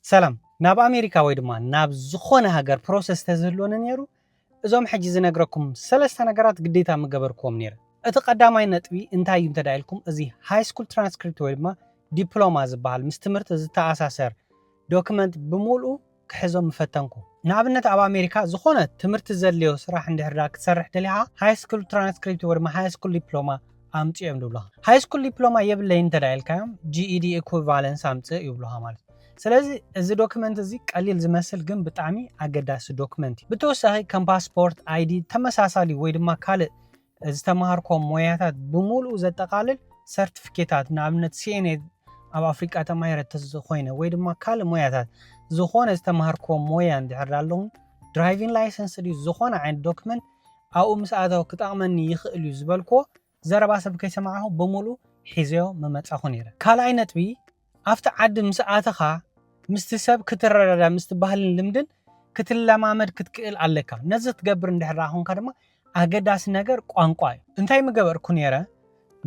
ሰላም ናብ ኣሜሪካ ወይ ድማ ናብ ዝኾነ ሃገር ፕሮሰስ ተዝህልዎን ነይሩ እዞም ሕጂ ዝነግረኩም ሰለስተ ነገራት ግዴታ ምገበርኩም ነይሩ እቲ ቀዳማይ ነጥቢ እንታይ እዩ ተዳይልኩም እዚ ሃይ ስኩል ትራንስክሪፕት ወይ ድማ ዲፕሎማ ዝበሃል ምስ ትምህርቲ ዝተኣሳሰር ዶክመንት ብምሉኡ ክሕዞም ምፈተንኩም ንኣብነት ኣብ ኣሜሪካ ዝኾነ ትምህርቲ ዘድልዮ ስራሕ እንድሕር ክትሰርሕ ደሊኻ ሃይ ስኩል ትራንስክሪፕት ወይ ድማ ሃይ ስኩል ዲፕሎማ ኣምጪኦም ይብሉኻ ሃይ ስኩል ዲፕሎማ የብለይን ተዳይልካዮም GED ኢኩቫለንስ ኣምጽእ ይብሉኻ ማለት ስለዚህ እዚ ዶክመንት እዚ ቀሊል ዝመስል ግን ብጣዕሚ ኣገዳሲ ዶክመንት ብተወሳኺ ከም ፓስፖርት አይዲ ተመሳሳሊ ወይ ድማ ካልእ ዝተማሃርኩም ሞያታት ብምሉኡ ዘጠቃልል ሰርቲፊኬታት ንኣብነት CNA ኣብ ኣፍሪቃ ተማሂረ ተዝኾይነ ወይ ድማ ካልእ ሞያታት ዝኾነ ዝተማሃርኩም ሞያ እንድሕር ኣለዎ ድራይቪንግ ላይሰንስ ድዩ ዝኾነ ዓይነት ዶክመንት ኣብኡ ምስኣተው ክጠቕመኒ ይኽእል እዩ ዝበልክዎ ዘረባ ሰብ ከይሰማዕኹ ብምሉኡ ሒዝዮ መመጻኹ ነይረ ካልኣይ ነጥቢ ኣብቲ ዓዲ ምስኣተኻ ምስቲ ሰብ ክትረዳዳ ምስቲ ባህልን ልምድን ክትለማመድ ክትክእል ኣለካ ነዚ ክትገብር እንድሕር ኣኾንካ ድማ ኣገዳሲ ነገር ቋንቋ እዩ እንታይ ምገበርኩ ነይረ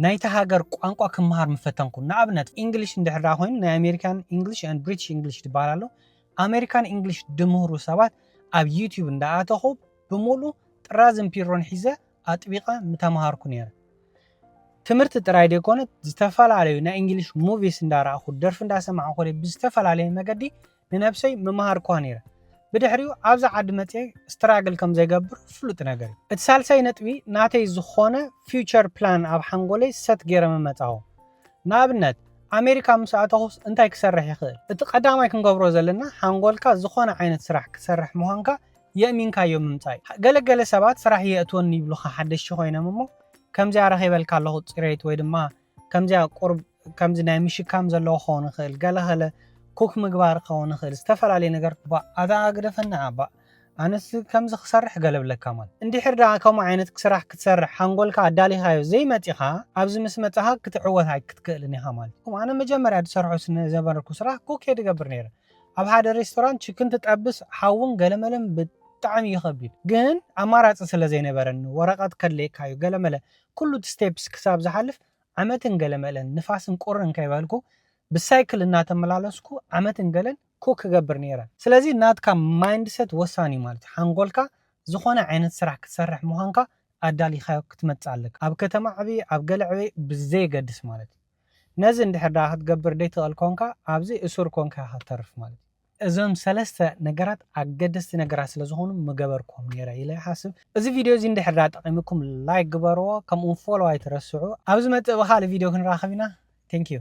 ናይቲ ሃገር ቋንቋ ክምሃር ምፈተንኩ ንኣብነት እንግሊሽ እንድሕር ኮይኑ ናይ ኣሜሪካን እንግሊሽ and British English ትባሃል ኣሎ ኣሜሪካን እንግሊሽ ድምህሩ ሰባት ኣብ ዩቲዩብ እንዳኣተኹ ብምሉኡ ጥራዝን ፒሮን ሒዘ ኣጥቢቐ ምተማሃርኩ ነይረ ትምህርቲ ጥራይ ደይኮነ ዝተፈላለዩ ናይ እንግሊሽ ሙቪስ እንዳራእኹ ደርፊ እንዳሰማዕኹ ብዝተፈላለየ መገዲ ንነብሰይ ምምሃርኳ ነይረ ብድሕሪኡ ኣብዛ ዓዲ መፅአ ስትራግል ከም ዘይገብር ፍሉጥ ነገር እዩ እቲ ሳልሳይ ነጥቢ ናተይ ዝኾነ ፊውቸር ፕላን ኣብ ሓንጎለይ ሰት ገይረ መመፃኹ ንኣብነት ኣሜሪካ ምስኣተኹስ እንታይ ክሰርሕ ይኽእል እቲ ቀዳማይ ክንገብሮ ዘለና ሓንጎልካ ዝኾነ ዓይነት ስራሕ ክሰርሕ ምዃንካ የእሚንካዮ ምምፃእ ገለገለ ሰባት ስራሕ የእትወኒ ይብሉኻ ሓደሽቲ ኮይኖም እሞ ከምዚ ረኺበልካ ኣለኹ ፅሬት ወይ ድማ ከምዚ ቁርብ ከምዚ ናይ ምሽካም ዘለዎ ክኸውን ይኽእል ገለገለ ኩክ ምግባር ክኸውን ይኽእል ዝተፈላለየ ነገር ኣታግደፈና ኣባ ኣነስ ከምዚ ክሰርሕ ገለብለካ ማለት እንድሕር ዳ ከምኡ ዓይነት ስራሕ ክትሰርሕ ሓንጎልካ ኣዳሊኻዮ ዘይመፂኻ ኣብዚ ምስ መፅኻ ክትዕወት ክትክእልን ኢኻ ማለት ኣነ መጀመርያ ዝሰርሖ ዝነበርኩ ስራሕ ኩክ ድገብር ነይረ ኣብ ሓደ ሬስቶራንት ችክን ትጠብስ ሓውን ገለመለም ብጣዕሚ ይኸቢድ ግን ኣማራፂ ስለ ዘይነበረኒ ወረቐት ከድልየካዮ ገለመለ ኩሉ ስቴፕስ ክሳብ ዝሓልፍ ዓመትን ገለመለን ንፋስን ቁርን ከይበልኩ ብሳይክል እናተመላለስኩ ዓመትን ገለን ኩክ ክገብር ነይረ ስለዚ ናትካ ማይንድሴት ወሳኒ ማለት ሓንጎልካ ዝኾነ ዓይነት ስራሕ ክትሰርሕ ምዃንካ ኣዳሊኻዮ ክትመፅእ ኣለካ ኣብ ከተማ ዕብይ ኣብ ገለ ዕብይ ብዘይገድስ ማለት ነዚ እንድሕር ዳ ክትገብር ደይትኽእል ኮንካ ኣብዚ እሱር ኮንካ ክትተርፍ ማለት እዞም ሰለስተ ነገራት ኣገደስቲ ነገራት ስለዝኾኑ ምገበርኩም ነይረ ኢለ ይሓስብ እዚ ቪድዮ እዚ እንድሕር ዳ ጠቒምኩም ላይክ ግበርዎ ከምኡውን ፎሎ ኣይትረስዑ ኣብዚ መፅእ ብካልእ ቪድዮ ክንራኸብ ኢና ቴንክ ዩ